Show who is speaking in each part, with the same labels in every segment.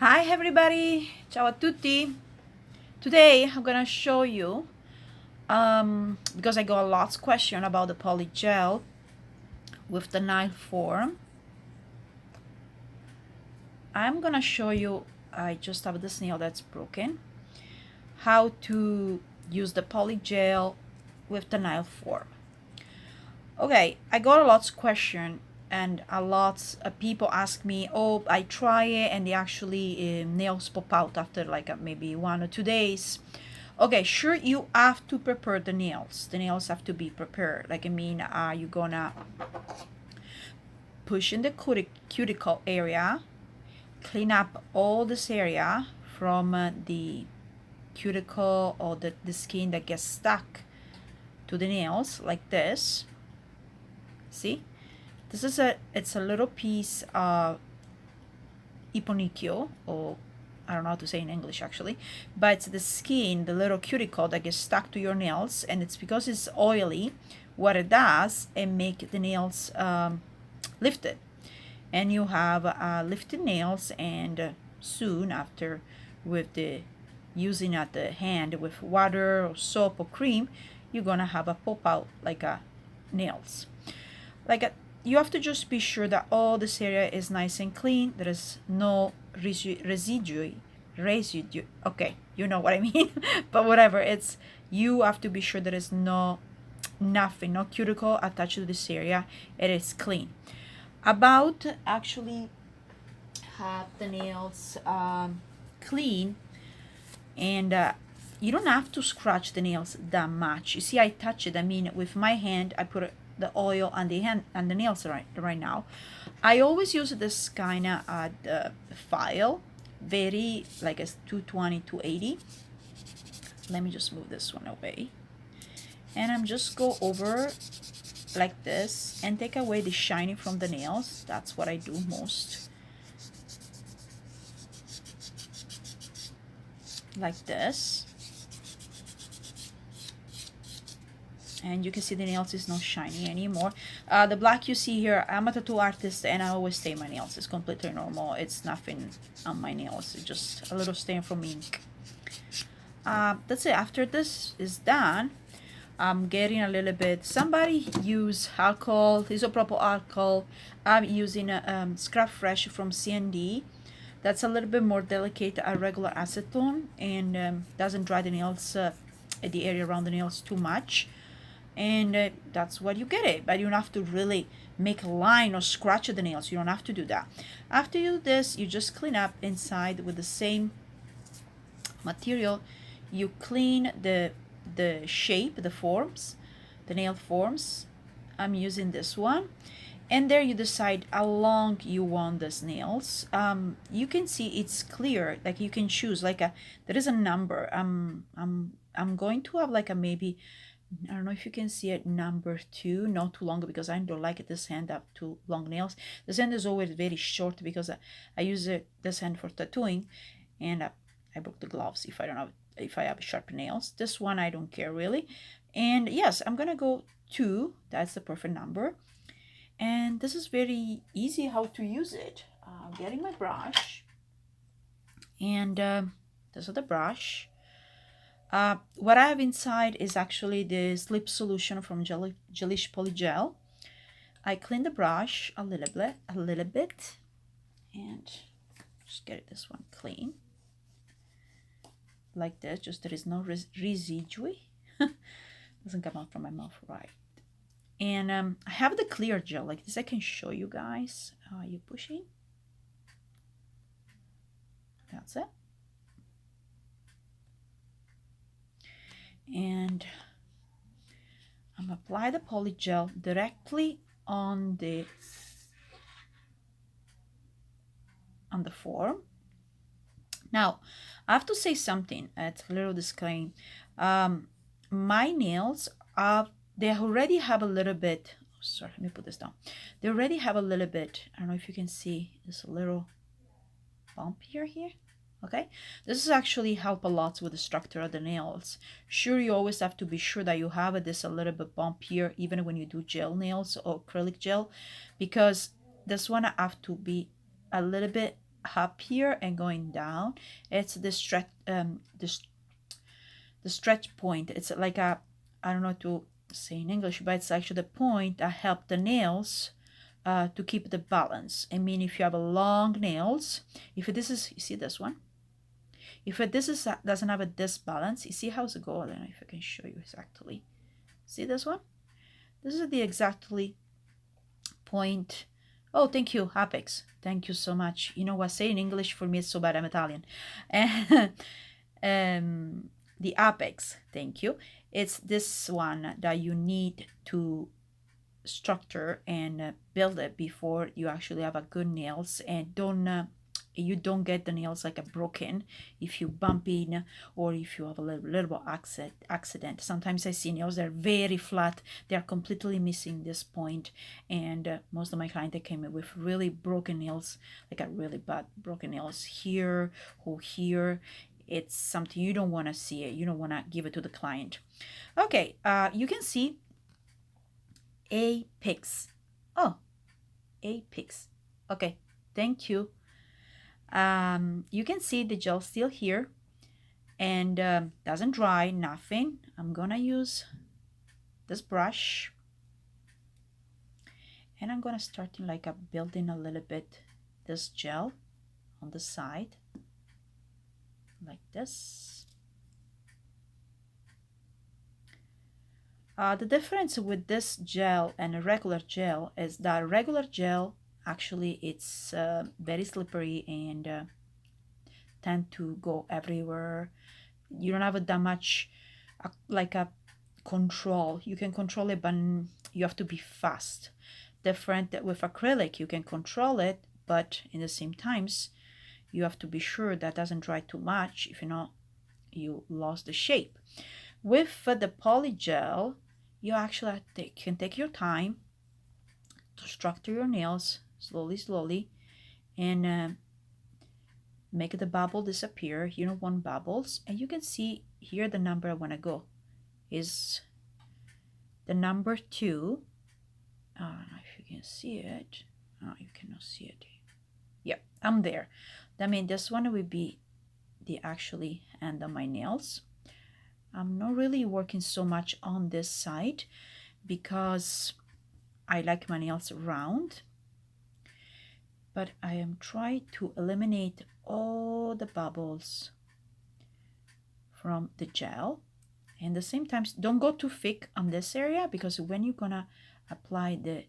Speaker 1: Hi everybody, ciao a tutti. Today I'm gonna show you, because I got lots of question about the polygel with the nail form. I'm gonna show you, I just have this nail that's broken, how to use the polygel with the nail form. Okay, I got a lot of question and a lot of people ask me, oh, I try it and they actually nails pop out after like maybe 1 or 2 days. Okay, sure, you have to prepare the nails. The nails have to be prepared. Like, I mean, you're gonna push in the cuticle area, clean up all this area from the cuticle or the skin that gets stuck to the nails, like this. See? This is it's a little piece of iponicchio, or I don't know how to say in English actually, but it's the skin, the little cuticle that gets stuck to your nails, and it's because it's oily. What it does, it make the nails lifted, and you have lifted nails, and soon after, with the using at the hand with water or soap or cream, you're gonna have a pop out like a nails. Like you have to just be sure that all this area is nice and clean. There is no residue. Okay, you know what I mean. But whatever, it's, you have to be sure there is nothing, no cuticle attached to this area. It is clean. About actually have the nails clean, and you don't have to scratch the nails that much. You see, I touch it. I mean, with my hand, I put the oil on the hand and the nails right now. I always use this kind of file, very like a 220, 280. Let me just move this one away, and I'm just go over like this and take away the shiny from the nails. That's what I do most. Like this. And you can see the nails is not shiny anymore. The black you see here, I'm a tattoo artist and I always stain my nails. It's completely normal. It's nothing on my nails. It's just a little stain from ink. That's it. After this is done, I'm getting a little bit, somebody use alcohol, isopropyl alcohol. I'm using a Scrub Fresh from CND. That's a little bit more delicate than regular acetone, and doesn't dry the nails, the area around the nails too much. And that's what you get it, but you don't have to really make a line or scratch the nails. You don't have to do that. After you do this, you just clean up inside with the same material. You clean the shape, the forms, the nail forms. I'm using this one, and there you decide how long you want these nails. You can see it's clear, like you can choose like there is a number. I'm going to have like a maybe, I don't know if you can see it, number 2, not too long, because I don't like this hand up too long nails. This hand is always very short because I use this hand for tattooing, and I broke the gloves if I don't have, if I have sharp nails. This one I don't care really. And yes, I'm gonna go 2. That's the perfect number. And this is very easy how to use it. Getting my brush, and this is the brush. What I have inside is actually the slip solution from Gelish Polygel. I clean the brush a little bit, and just get this one clean, like this. Just there is no residue. Doesn't come out from my mouth right. And I have the clear gel like this. I can show you guys. Are you pushing? That's it. And I'm apply the polygel directly on the form. Now, I have to say something. It's a little disclaimer. My nails are, they already have a little bit. Sorry, let me put this down. They already have a little bit. I don't know if you can see. There's a little bump here. Okay, this is actually help a lot with the structure of the nails. Sure, you always have to be sure that you have this a little bit bump here, even when you do gel nails or acrylic gel, because this one have to be a little bit up here and going down. It's the stretch, the stretch point. It's like a, I don't know to say in English, but it's actually the point that help the nails to keep the balance. I mean, if you have a long nails, if this is, you see this one? If this is doesn't have a disbalance, you see how's it go? I don't know if I can show you exactly. See this one? This is the exactly point. Oh, thank you, Apex. Thank you so much. You know what? Say in English for me is so bad. I'm Italian. The apex. Thank you. It's this one that you need to structure and build it before you actually have a good nails, and don't you don't get the nails like a broken if you bump in or if you have a little accident. Sometimes I see nails that are very flat, they are completely missing this point, and most of my clients, they came in with really broken nails, like a really bad broken nails here or here. It's something you don't want to see it, you don't want to give it to the client. Okay, you can see apex. Oh, apex. Okay, thank you. You can see the gel still here and doesn't dry, nothing. I'm gonna use this brush and I'm gonna start in like a building a little bit this gel on the side like this. The difference with this gel and a regular gel is that regular gel actually it's very slippery and tend to go everywhere. You don't have that much like a control. You can control it, but you have to be fast. Different with acrylic, you can control it, but in the same times you have to be sure that doesn't dry too much. If you know, you lost the shape. With the polygel, you actually can take your time to structure your nails slowly, and make the bubble disappear. You don't want bubbles, and you can see here the number I want to go is the number 2. I don't know if you can see it. Oh, you cannot see it. Yep, I'm there. That means this one will be the actually end of my nails. I'm not really working so much on this side because I like my nails round, but I am trying to eliminate all the bubbles from the gel. And at the same time, don't go too thick on this area, because when you're gonna apply the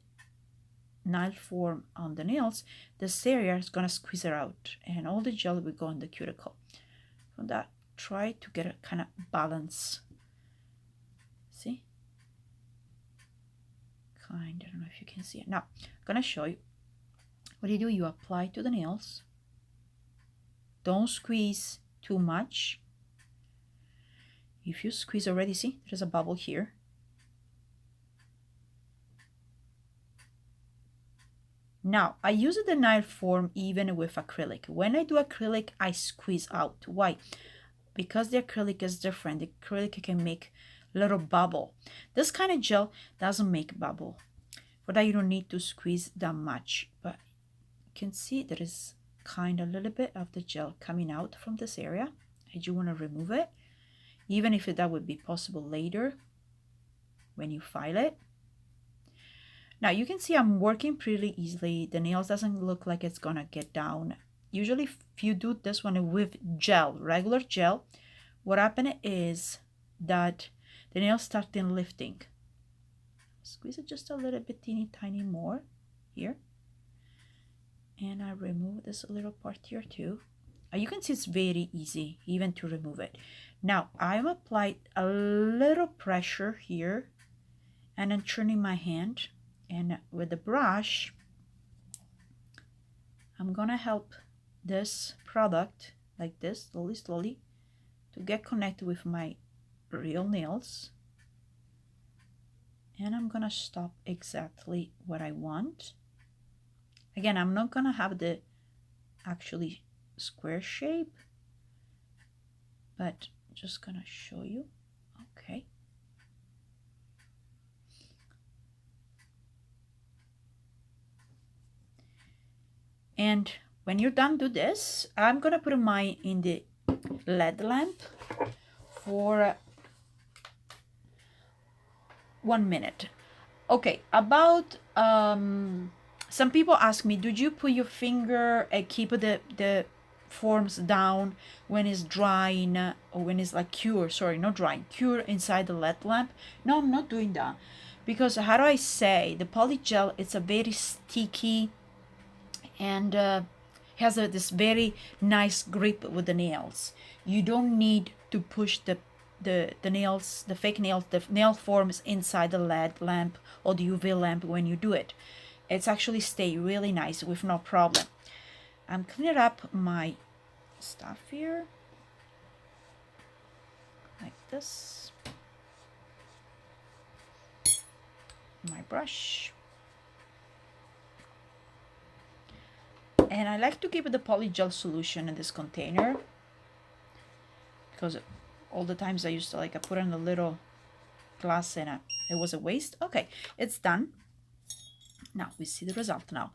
Speaker 1: nail form on the nails, this area is gonna squeeze it out and all the gel will go on the cuticle. From that, try to get a kind of balance. See? I don't know if you can see it. Now, I'm gonna show you. What do? You apply to the nails. Don't squeeze too much. If you squeeze already, see, there's a bubble here. Now, I use the nail form even with acrylic. When I do acrylic, I squeeze out. Why? Because the acrylic is different. The acrylic can make little bubble. This kind of gel doesn't make bubble. For that, you don't need to squeeze that much. But you can see there is kind of a little bit of the gel coming out from this area, and you want to remove it, even if that would be possible later when you file it. Now you can see I'm working pretty easily. The nails doesn't look like it's gonna get down. Usually if you do this one with gel, regular gel, what happens is that the nails start lifting. Squeeze it just a little bit tiny more here. And I remove this little part here too. You can see it's very easy even to remove it. Now I'm applied a little pressure here and I'm turning my hand, and with the brush I'm gonna help this product like this slowly to get connected with my real nails, and I'm gonna stop exactly what I want. Again, I'm not gonna have the actually square shape, but just gonna show you. Okay. And when you're done, do this. I'm gonna put mine in the LED lamp for 1 minute. Okay, about some people ask me, did you put your finger and keep the forms down when it's drying, or when it's like cure, sorry, not drying, cure inside the LED lamp? No, I'm not doing that, because how do I say, the polygel, it's a very sticky, and has this very nice grip with the nails. You don't need to push the nails, the fake nails, the nail forms inside the LED lamp or the UV lamp when you do it. It's actually stay really nice with no problem. I'm cleaning up my stuff here like this. My brush. And I like to keep the polygel solution in this container, because all the times I used to I put in a little glass and it was a waste. Okay, it's done. Now we see the result now.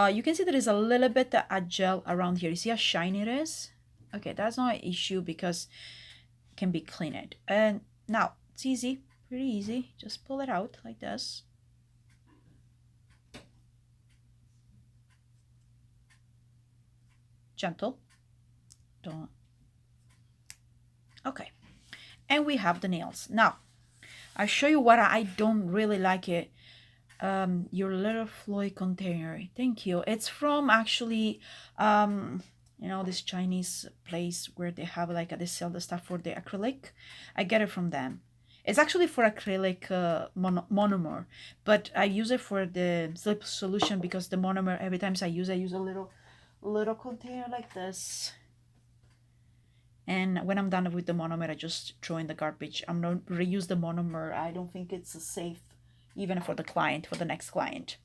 Speaker 1: You can see there is a little bit of gel around here. You see how shiny it is? Okay, that's not an issue because it can be cleaned. And now it's easy, pretty easy. Just pull it out like this. Gentle. Don't. Okay, and we have the nails. Now I'll show you what I don't really like it. Your little Floyd container, thank you. It's from actually you know, this Chinese place where they have they sell the stuff for the acrylic. I get it from them. It's actually for acrylic monomer, but I use it for the slip solution because the monomer, every time I use a little container like this. And when I'm done with the monomer, I just throw in the garbage. I'm not reuse the monomer. I don't think it's safe, even for the client, for the next client.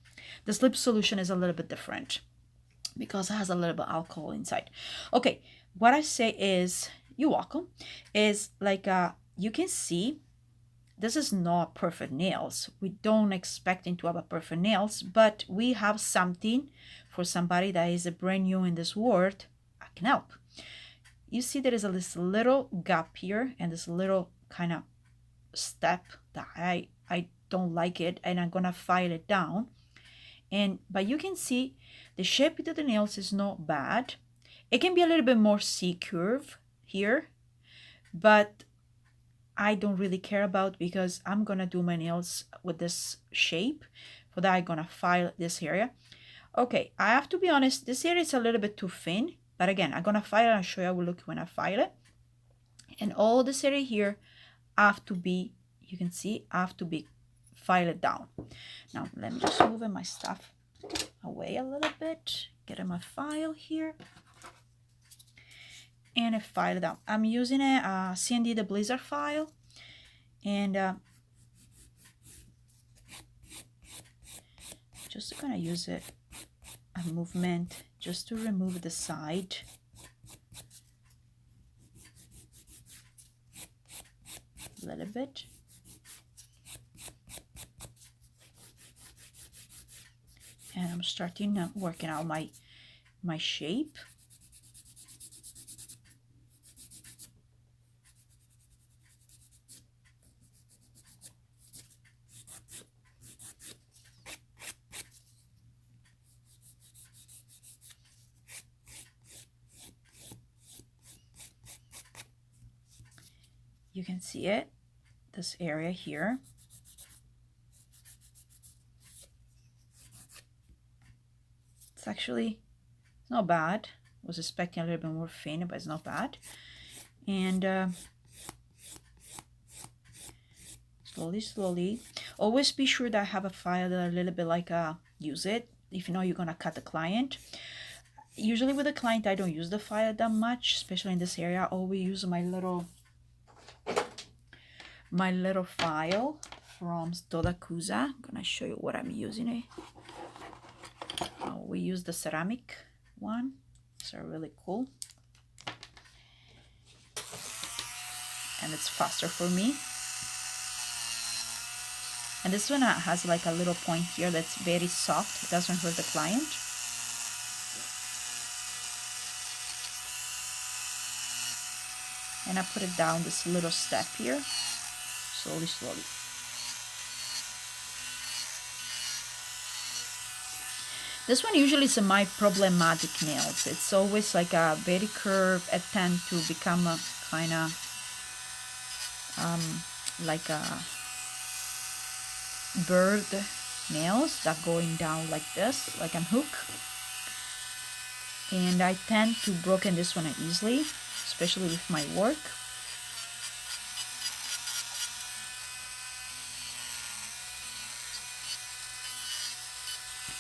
Speaker 1: The slip solution is a little bit different because it has a little bit of alcohol inside. Okay, what I say is, you're welcome, is you can see, this is not perfect nails. We don't expect to have a perfect nails, but we have something for somebody that is a brand new in this world. I can help. You see there is this little gap here and this little kind of step that I don't like it, and I'm gonna file it down. But you can see the shape of the nails is not bad. It can be a little bit more C-curve here, but I don't really care about, because I'm gonna do my nails with this shape. For that, I'm gonna file this area. Okay, I have to be honest, this area is a little bit too thin, but again, I'm gonna file it and show you how it will look when I file it. And all this area here have to be, you can see, have to be filed down. Now let me just move my stuff away a little bit, get in my file here, and I file it down. I'm using a CND the Blizzard file, and just gonna use it a movement just to remove the side. A little bit. And I'm starting working out my shape. You can see it, this area here. It's actually not bad. I was expecting a little bit more thin, but it's not bad. And slowly. Always be sure that I have a file that a little bit use it. If you know you're gonna cut the client. Usually with the client, I don't use the file that much, especially in this area. I always use my little file from Stodakuza. I'm gonna show you what I'm using it. We use the ceramic one, so really cool, and it's faster for me. And this one has a little point here that's very soft. It doesn't hurt the client. and I put it down this little step here, slowly, slowly. This one usually is my problematic nails. It's always like a very curved. I tend to become a kind of like a bird nails that going down like this, like a hook. And I tend to broken this one easily, especially with my work.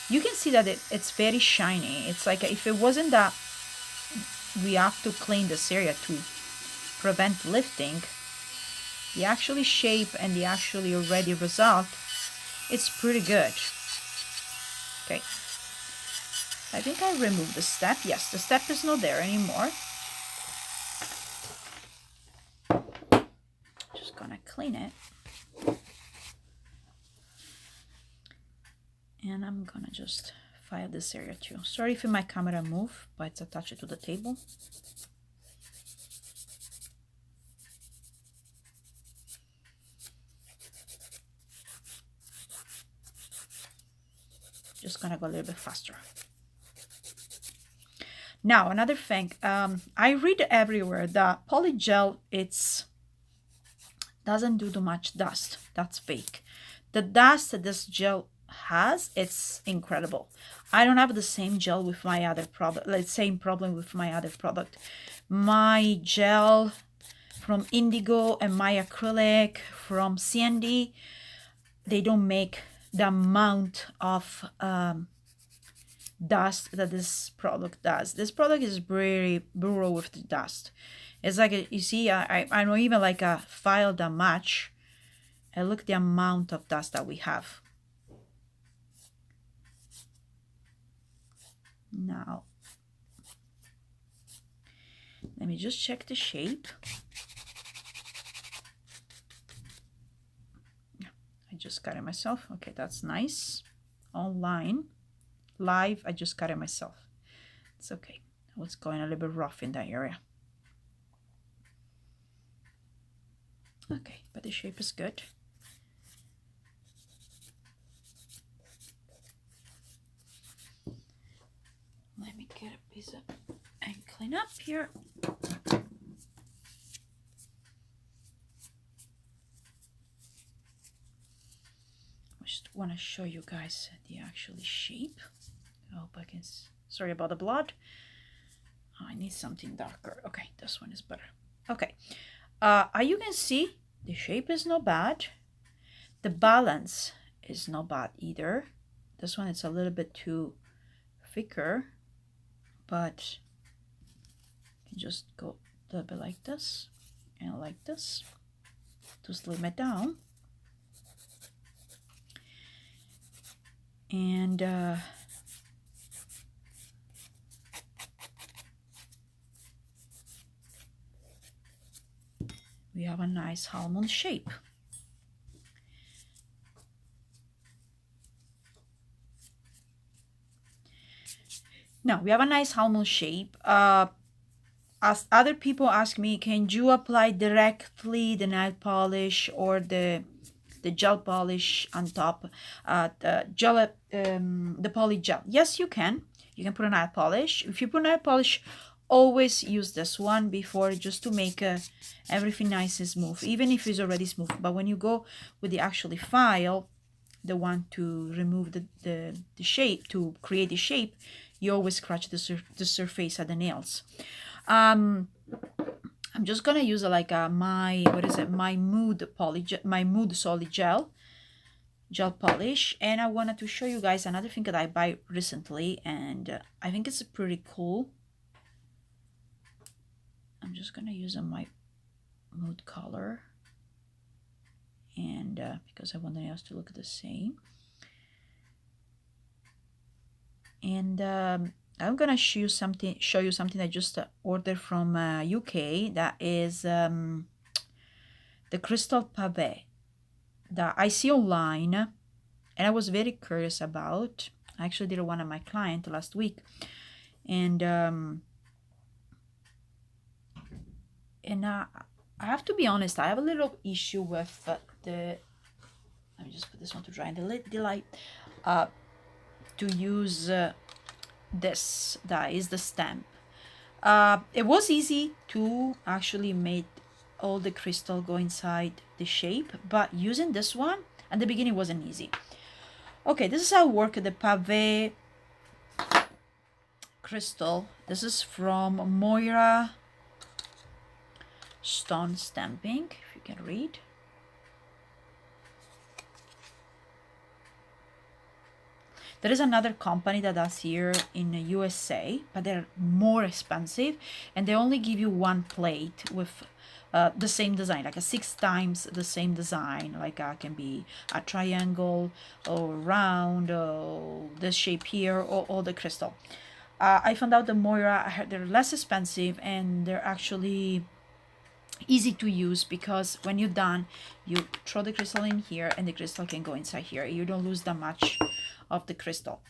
Speaker 1: You can see that it's very shiny. It's like if it wasn't that we have to clean this area to prevent lifting, the actually shape and the actually already result, it's pretty good. Okay, I think I removed the step. Yes, the step is not there anymore. Just gonna clean it. And I'm gonna just file this area too. Sorry if my camera move, but it's attached to the table. Just gonna go a little bit faster. Now, another thing, I read everywhere that Polygel, doesn't do too much dust. That's fake. The dust that this gel has, it's incredible. I don't have the same gel with my other product, like same problem with my other product. My gel from Indigo and my acrylic from CND, they don't make the amount of dust that this product does. This product is very brutal with the dust. It's like, you see, I don't even like a file that much. And look the amount of dust that we have. Now, let me just check the shape. I just cut it myself. Okay, that's nice. Online, live, I just cut it myself. It's okay. I was going a little bit rough in that area. Okay, but the shape is good. Let me get a piece of and clean up here. I just want to show you guys the actual shape. I hope I can. Sorry about the blood. Oh, I need something darker. Okay, this one is better. Okay, you can see the shape is not bad. The balance is not bad either. This one is a little bit too thicker, but you can just go a little bit like this and like this to slim it down. And we have a nice almond shape. Now we have a nice almond shape. As other people ask me, can you apply directly the nail polish or the gel polish on top, the polygel? Yes, you can. You can put a nail polish. If you put nail polish, always use this one before, just to make everything nice and smooth, even if it's already smooth. But when you go with the actually file, the one to remove the shape, to create the shape, you always scratch the surface of the nails. I'm just gonna use my mood solid gel polish, and I wanted to show you guys another thing that I buy recently, and I think it's pretty cool. I'm just gonna use my mood color, and because I want the nails to look the same. And I'm gonna show you something I just ordered from UK. That is the crystal pave that I see online, and I was very curious about. I actually did one of my clients last week, and And I have to be honest, I have a little issue with the, let me just put this one to dry in the light, to use this, that is the stamp. It was easy to actually make all the crystal go inside the shape, but using this one at the beginning wasn't easy. Okay, this is how I work the pave crystal. This is from Moira Stone Stamping, if you can read. There is another company that does here in the USA, but they're more expensive, and they only give you one plate with the same design, like a 6 times the same design, like can be a triangle or round or this shape here, or all the crystal. I found out the Moira, they're less expensive and they're actually easy to use, because when you're done, you throw the crystal in here and the crystal can go inside here. You don't lose that much of the crystal.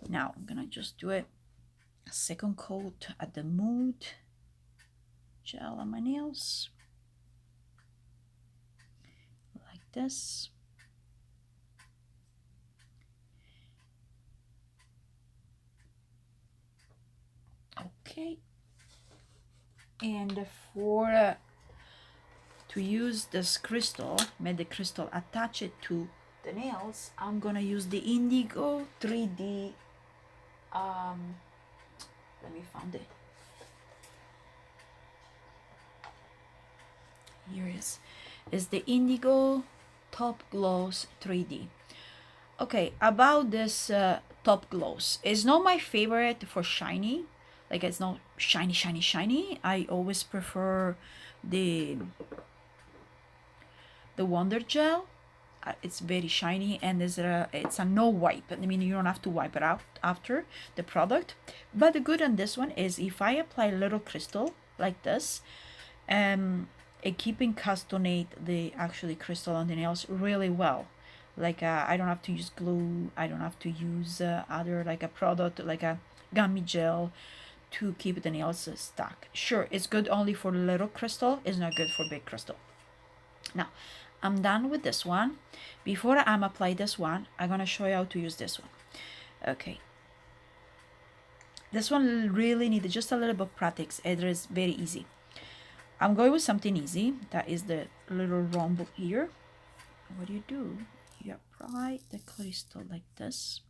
Speaker 1: Now I'm gonna just do a second coat at the mood gel on my nails like this. Okay, and for to use this crystal, make the crystal attach it to the nails, I'm gonna use the Indigo 3D. Let me find it. Here it is. It's the Indigo Top Gloss 3D. Okay, about this Top Gloss, it's not my favorite for shiny. Like, it's not shiny, shiny, shiny. I always prefer the Wonder Gel. It's very shiny, and it's a no wipe. I mean, you don't have to wipe it out after the product. But the good on this one is if I apply a little crystal like this, it keeping customate the actually crystal on the nails really well. Like I don't have to use glue. I don't have to use other like a product like a gummy gel to keep the nails stuck. Sure, it's good only for little crystal. It's not good for big crystal. Now, I'm done with this one. Before I'm apply this one, I'm gonna show you how to use this one. Okay. This one really needs just a little bit of practice. It is very easy. I'm going with something easy. That is the little rhomb here. What do? You apply the crystal like this.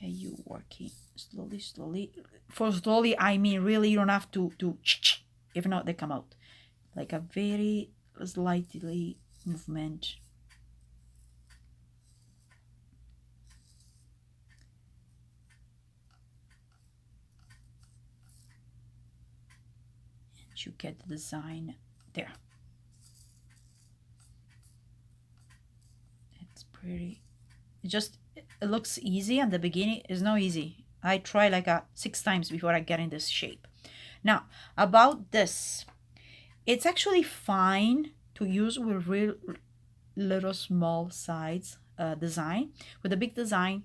Speaker 1: And you working slowly, slowly. For slowly, I mean really you don't have to do, if not they come out. Like a very slightly movement. And you get the design there. It's pretty. It looks easy at the beginning. It's not easy. I try like 6 times before I get in this shape. Now, about this, it's actually fine to use with real little small size design. With a big design,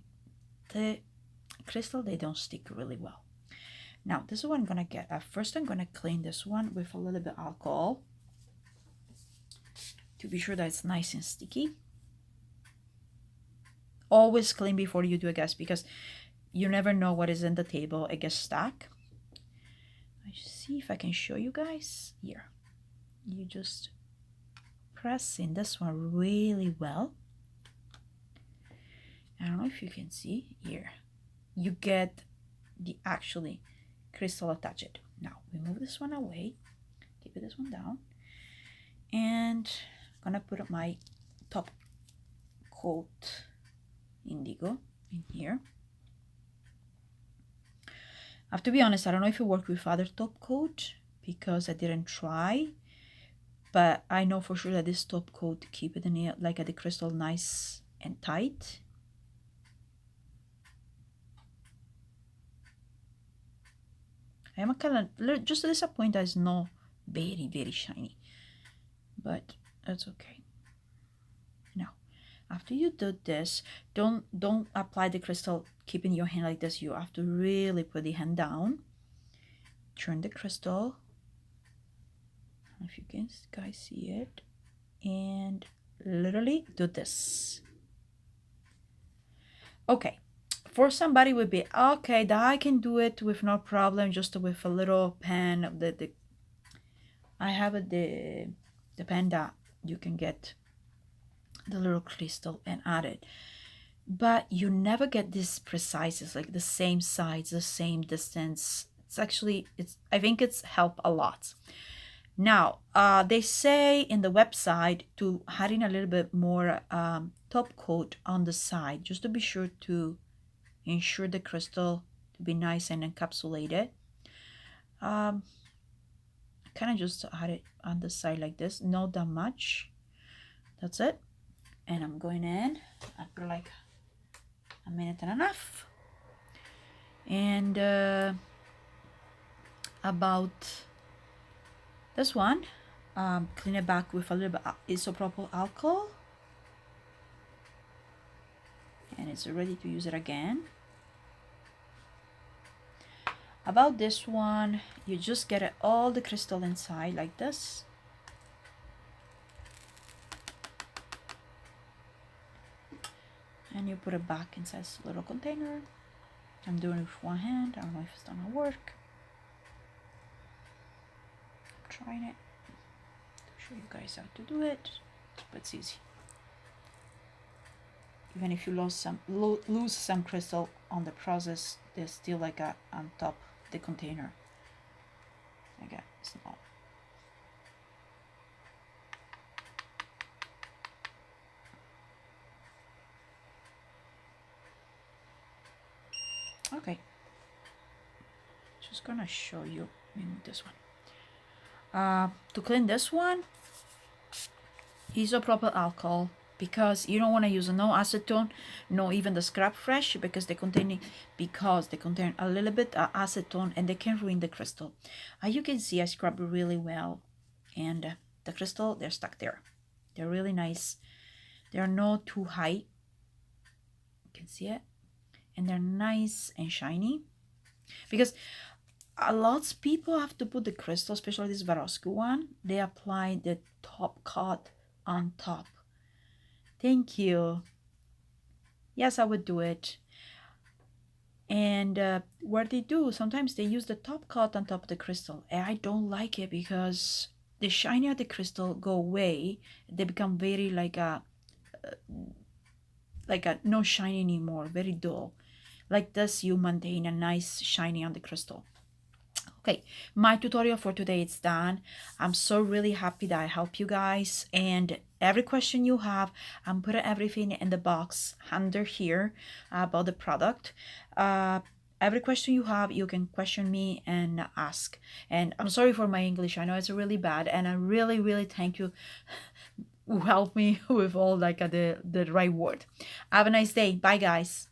Speaker 1: the crystal, they don't stick really well. Now, this is what I'm gonna get. First, I'm gonna clean this one with a little bit of alcohol to be sure that it's nice and sticky. Always clean before you do it, guys, because you never know what is in the table. It gets stuck. I see if I can show you guys here. You just press in this one really well. I don't know if you can see here. You get the actually crystal attached. Now we move this one away. Keep this one down, and I'm gonna put my top coat indigo in here. I have to be honest, I don't know if it worked with other top coat because I didn't try, but I know for sure that this top coat keep it in here, like the crystal nice and tight. I am kind of just disappointed that it's not very, very shiny, but that's okay. Now, after you do this, don't apply the crystal keeping your hand like this. You have to really put the hand down, turn the crystal if you can guys see it, and literally do this. Okay, for somebody would be okay that I can do it with no problem, just with a little pen. The I have the pen that you can get the little crystal and add it, but you never get this precise. It's like the same size, the same distance. It's actually, I think it's helped a lot. Now, they say in the website to add in a little bit more top coat on the side, just to be sure to ensure the crystal to be nice and encapsulated. Kind of just add it on the side like this, not that much. That's it. And I'm going in after like a minute and a half. And about this one, clean it back with a little bit of isopropyl alcohol, and it's ready to use it again. About this one, you just get all the crystal inside like this. And you put it back inside this little container. I'm doing it with one hand. I don't know if it's gonna work. I'm trying it to show you guys how to do it, but it's easy. Even if you lose some crystal on the process, there's still like a on top the container. Again, small. Okay, just gonna show you in this one. To clean this one, isopropyl alcohol, because you don't want to use no acetone, no even the scrap fresh, because they contain a little bit of acetone and they can ruin the crystal. You can see I scrub really well, and the crystal, they're stuck there. They're really nice. They're not too high. You can see it, and they're nice and shiny, because a lot of people have to put the crystal, especially this Swarovski one, they apply the top coat on top. Thank you. Yes, I would do it. And what they do, sometimes they use the top coat on top of the crystal, and I don't like it because the shiny of the crystal go away. They become very like a no shiny anymore, very dull. Like this, you maintain a nice shiny on the crystal. Okay, my tutorial for today is done. I'm so really happy that I help you guys, and every question you have, I'm putting everything in the box under here about the product. Every question you have, you can question me and ask. And I'm sorry for my English. I know it's really bad, and I really, really thank you who helped me with all like the right word. Have a nice day. Bye, guys.